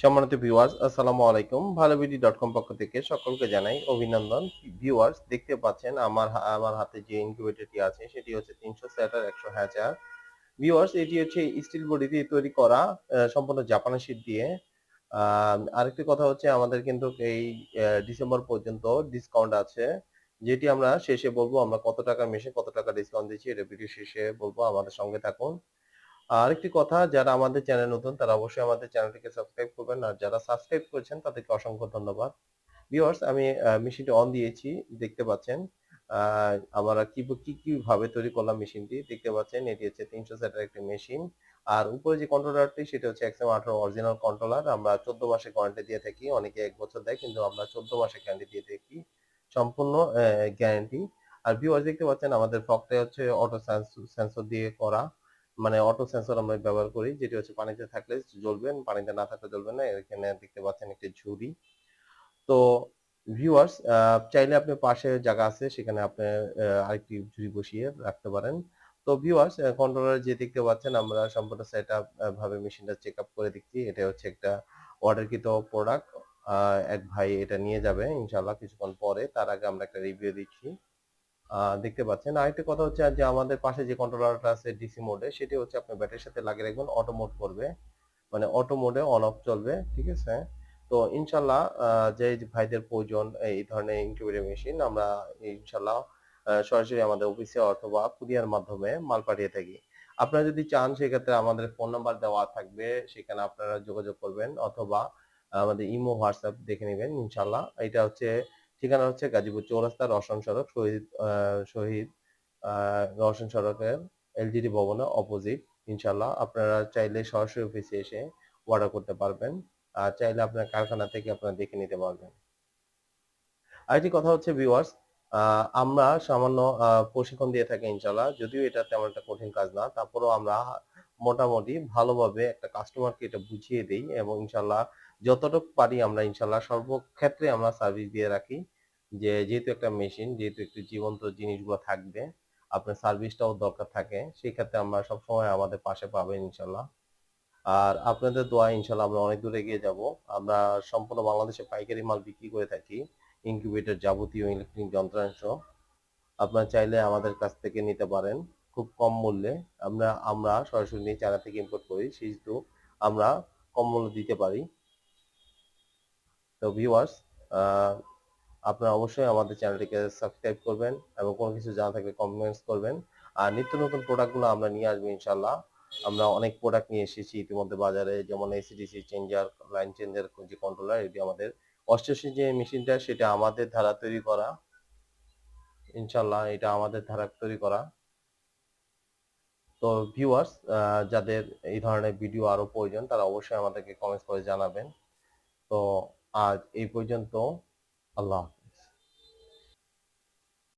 সম্মানিত ভিউয়ার্স, আসসালামু আলাইকুম। ভালোবিডি.কম পক্ষ থেকে সকলকে জানাই অভিনন্দন। ভিউয়ার্স, দেখতে পাচ্ছেন আমার হাতে যে ইনকিউবেটরটি আছে সেটি হচ্ছে ৩০০ স্যাটার ১০০ হ্যাচার। ভিউয়ার্স, এটি হচ্ছে স্টিল বডি দিয়ে তৈরি করা, সম্পূর্ণ জাপানি শীট দিয়ে। আ আরেকটি কথা হচ্ছে আমাদের কিন্তু এই ডিসেম্বর পর্যন্ত ডিসকাউন্ট আছে। যেটি আমরা শেষে বলব আমরা কত টাকার মেশিন কত টাকা ডিসকাউন্ট দিচ্ছি এটা ভিডিও শেষে বলব। আমাদের সঙ্গে থাকুন। আরেকটি কথা, যারা আমাদের চ্যানেল নতুন তারা অবশ্যই আমাদের চ্যানেলটিকে সাবস্ক্রাইব করবেন। আর যারা সাবস্ক্রাইব করেছেন তাদেরকে অসংখ্য ধন্যবাদ। ভিউয়ার্স, আমি মেশিনটি অন দিয়েছি, দেখতে পাচ্ছেন। আ আমরা কিভাবে তৈরি করলাম মেশিনটি দেখতে পাচ্ছেন। এটি হচ্ছে ৩০০ সেটের একটি মেশিন। আর উপরে যে কন্ট্রোলারটি সেটা হচ্ছে XM18 অরিজিনাল কন্ট্রোলার। আমরা ১৪ মাসের ওয়ারেন্টি দিয়ে থাকি। অনেকে ১ বছর দেয়, কিন্তু আমরা ১৪ মাসের গ্যারান্টি দিয়ে থাকি। সম্পূর্ণ গ্যারান্টি। আর ভিউয়ার্স, দেখতে পাচ্ছেন আমাদের ফগটা হচ্ছে অটো সেন্সর দিয়ে করা। মানে অটো সেন্সর আমরা ব্যবহার করি, যেটি হচ্ছে পানিতে থাকলে জ্বলবে, পানিতে না থাকলে জ্বলবে না। এখানে দেখতে পাচ্ছেন একটি ঝুড়ি। তো ভিউয়ার্স, চাইলে আপনি পাশে জায়গা আছে সেখানে আপনি আরেকটি ঝুড়ি বসিয়ে রাখতে পারেন। তো ভিউয়ার্স, কন্ট্রোলার যে দেখতে পাচ্ছেন আমরা সম্পূর্ণ সেটআপ ভাবে মেশিনটা চেকআপ করে দেখছি। এটা হচ্ছে একটা অর্ডারকৃত প্রোডাক্ট। আ এক ভাই এটা নিয়ে যাবে ইনশাআল্লাহ কিছুক্ষণ পরে। তার আগে আমরা একটা রিভিউ দিচ্ছি। দেখতে পাচ্ছেন। আরেকটা কথা হচ্ছে যে আমাদের পাশে যে কন্ট্রোলারটা আছে ডিসি মোডে, সেটি হচ্ছে আপনার ব্যাটারির সাথে লাগিয়ে রাখবেন, অটো মোড করবে। মানে অটো মোডে অন অফ চলবে। ঠিক আছে? তো ইনশাআল্লাহ, যে ভাইদের প্রয়োজন এই ধরনের ইনকিউবেটর মেশিন, আমরা ইনশাআল্লাহ সরাসরি আমাদের অফিসে অথবা কুরিয়ার মাধ্যমে মাল পাঠিয়ে থাকি। আপনারা যদি চান সেক্ষেত্রে আমাদের ফোন নাম্বার দেওয়া থাকবে, সেখানে আপনারা যোগাযোগ করবেন, অথবা আমাদের ইমো, হোয়াটসঅ্যাপ দেখে নিবেন ইনশাআল্লাহ। এটা হচ্ছে ঠিকানা হচ্ছে গাজীপুর চৌরাস্তা, রওশন সড়ক, শহীদ আ রওশন সড়কের এলজিডি ভবনের অপোজিট। ইনশাআল্লাহ আপনারা চাইলে সরাসরি অফিসে এসে অর্ডার করতে পারবেন। আর চাইলে আপনার কারখানা থেকে আপনারা দেখে নিতে পারবেন। আরেকটি কথা হচ্ছে ভিউয়ার্স, আ আমরা সামান্য প্রশিক্ষণ দিয়ে থাকি ইনশাআল্লাহ। যদিও এটা তেমন একটা কঠিন কাজ না। তারপরেও আমরা মোটামুটি ভালোভাবে একটা কাস্টমারকে এটা বুঝিয়ে দেই, এবং ইনশাআল্লাহ যতটুকু পারি আমরা ইনশাআল্লাহ সর্বক্ষেত্রে আমরা সার্ভিস দিয়ে রাখি। যেহেতু একটা মেশিন, যেহেতু একটু জীবন্ত জিনিসগুলো থাকবে, আপনার সার্ভিসটাও দরকার থাকে। সেক্ষেত্রে আমরা সবসময় আমাদের পাশে পাবেন ইনশাআল্লাহ। আর আপনাদের দোয়ায় ইনশাআল্লাহ আমরা অনেক দূর এগিয়ে যাবো। আমরা সম্পূর্ণ বাংলাদেশে পাইকারি মাল বিক্রি করে থাকি। ইনকিউবেটর যাবতীয় ইলেকট্রনিক যন্ত্রাংশ আপনারা চাইলে আমাদের কাছ থেকে নিতে পারেন খুব কম মূল্যে। আমরা আমরা সরাসরি নিয়ে চায়না থেকে ইম্পোর্ট করি, সেহেতু আমরা কম মূল্যে দিতে পারি। তো ভিউয়ার্স, আ আপনারা অবশ্যই আমাদের চ্যানেলটিকে সাবস্ক্রাইব করবেন, এবং কোনো কিছু জানা থাকলে কমেন্টস করবেন। আর নিত্য নতুন প্রোডাক্টগুলো আমরা নিয়ে আসবো ইনশাআল্লাহ। আমরা অনেক প্রোডাক্ট নিয়ে এসেছি ইতিমধ্যে বাজারে, যেমন এসিডিসি চেঞ্জার, লাইন চেঞ্জার যে কন্ট্রোলার, এটি আমাদের ৮৮ যে মেশিনটা সেটা আমাদের দ্বারা তৈরি করা। ইনশাআল্লাহ এটা আমাদের দ্বারা তৈরি করা। তো ভিউয়ার্স, যাদের এই ধরনের ভিডিও আরো প্রয়োজন তারা অবশ্যই আমাদেরকে কমেন্টস করে জানাবেন। তো আজ এই পর্যন্ত। আল্লাহ হাফেজ।